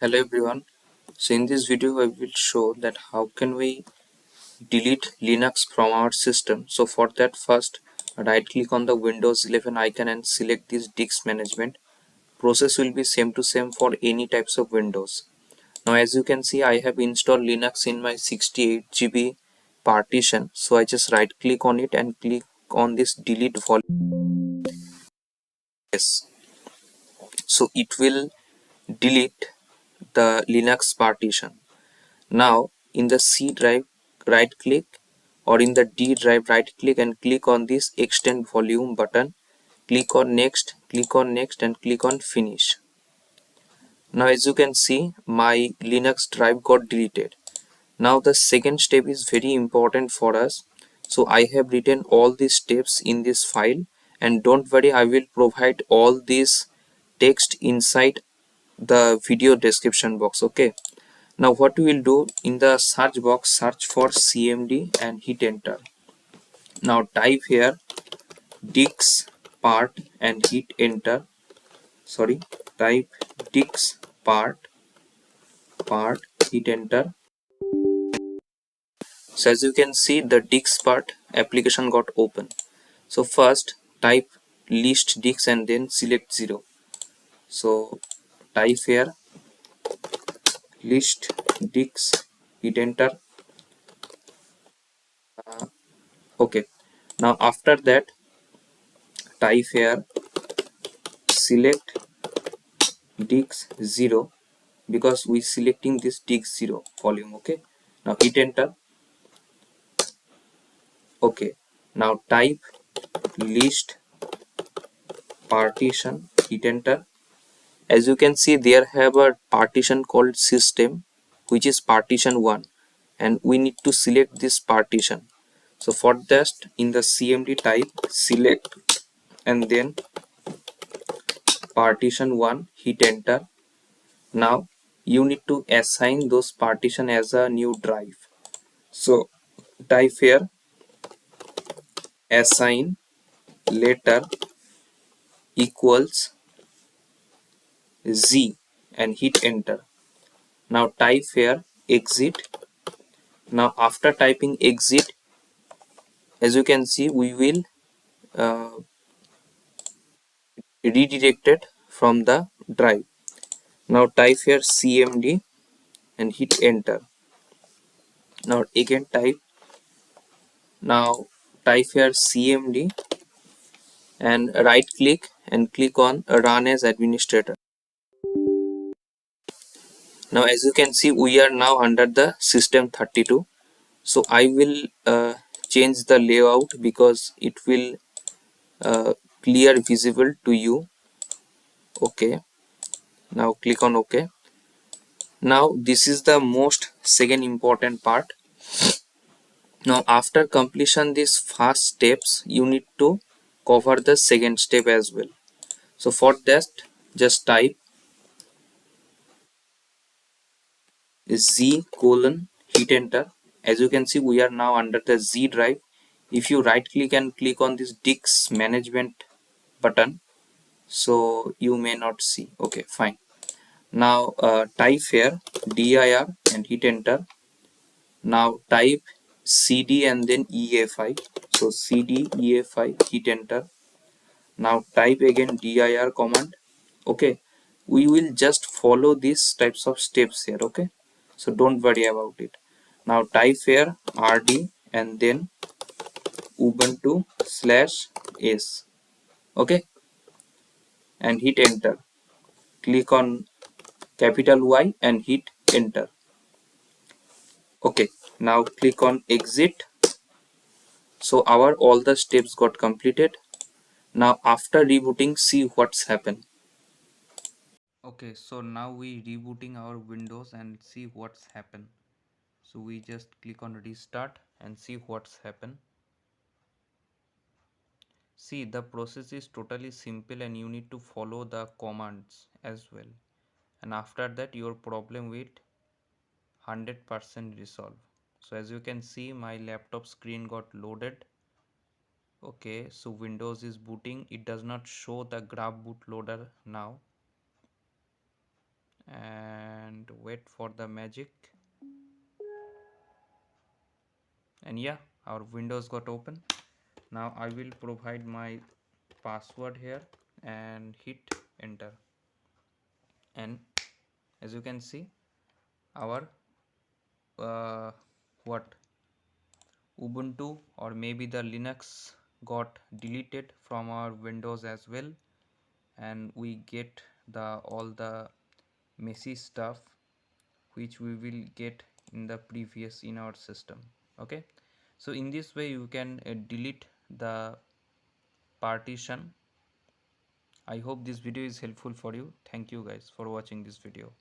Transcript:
Hello everyone. So in this video I will show that how can we delete Linux from our system. So for that, first right click on the Windows 11 icon and select this disk management. Process will be same to same for any types of Windows. Now as you can see, I have installed Linux in my 68 GB partition. So I just right click on it and click on this delete volume. Yes. So it will delete the Linux partition. Now in the C drive, right click, or in the D drive, right click and click on this extend volume button. Click on next and click on finish. Now as you can see, my Linux drive got deleted. Now the second step is very important for us. So I have written all these steps in this file, and don't worry, I will provide all this text inside the video description box. Okay. Now what we will do, in the search box, search for CMD and hit enter. Now type here Dix part and hit enter. Sorry, type Dix part, hit enter. So as you can see, the Dix part application got open. So first type list Dix and then select 0. So type here list Dix, hit enter. Okay. Now after that, type here select Dix 0, because we selecting this Dix 0 volume. Okay. Now hit enter. Okay. Now type list partition, hit enter. As you can see, there have a partition called system, which is partition 1, and we need to select this partition. So for that, in the CMD type select and then partition 1, hit enter. Now you need to assign those partition as a new drive. So type here assign letter equals Z and hit enter. Now type here exit. Now after typing exit, as you can see, we will uh, redirect it from the drive. Now type here CMD and hit enter. Now again type. Now type here CMD and right click and click on run as administrator. Now as you can see, we are now under the system 32. So I will change the layout because it will clear visible to you. Okay. Now click on OK. Now this is the most second important part. Now after completion these first steps, you need to cover the second step as well. So for that, just type Z colon, hit enter. As you can see, we are now under the Z drive. If you right click and click on this disk management button, so you may not see. Okay, fine. Now type here dir and hit enter. Now type cd and then efi. So cd efi, hit enter. Now type again dir command. Okay, we will just follow these types of steps here. Okay, so don't worry about it. Now type here rd and then ubuntu/s. Okay, and hit enter. Click on capital Y and hit enter. Okay, now click on exit. So our all the steps got completed. Now after rebooting, see what's happened. Okay, so now we rebooting our Windows and see what's happened. So we just click on restart and see what's happened. See, the process is totally simple and you need to follow the commands as well. And after that, your problem will 100% resolve. So as you can see, my laptop screen got loaded. Okay, so Windows is booting. It does not show the grab bootloader now. And and wait for the magic. And yeah, our windows got open. Now I will provide my password here and hit enter, and as you can see, our what Ubuntu or maybe the Linux got deleted from our Windows as well, and we get the all the messy stuff which we will get in the previous in our system. Okay, so in this way you can delete the partition. I hope this video is helpful for you. Thank you guys for watching this video.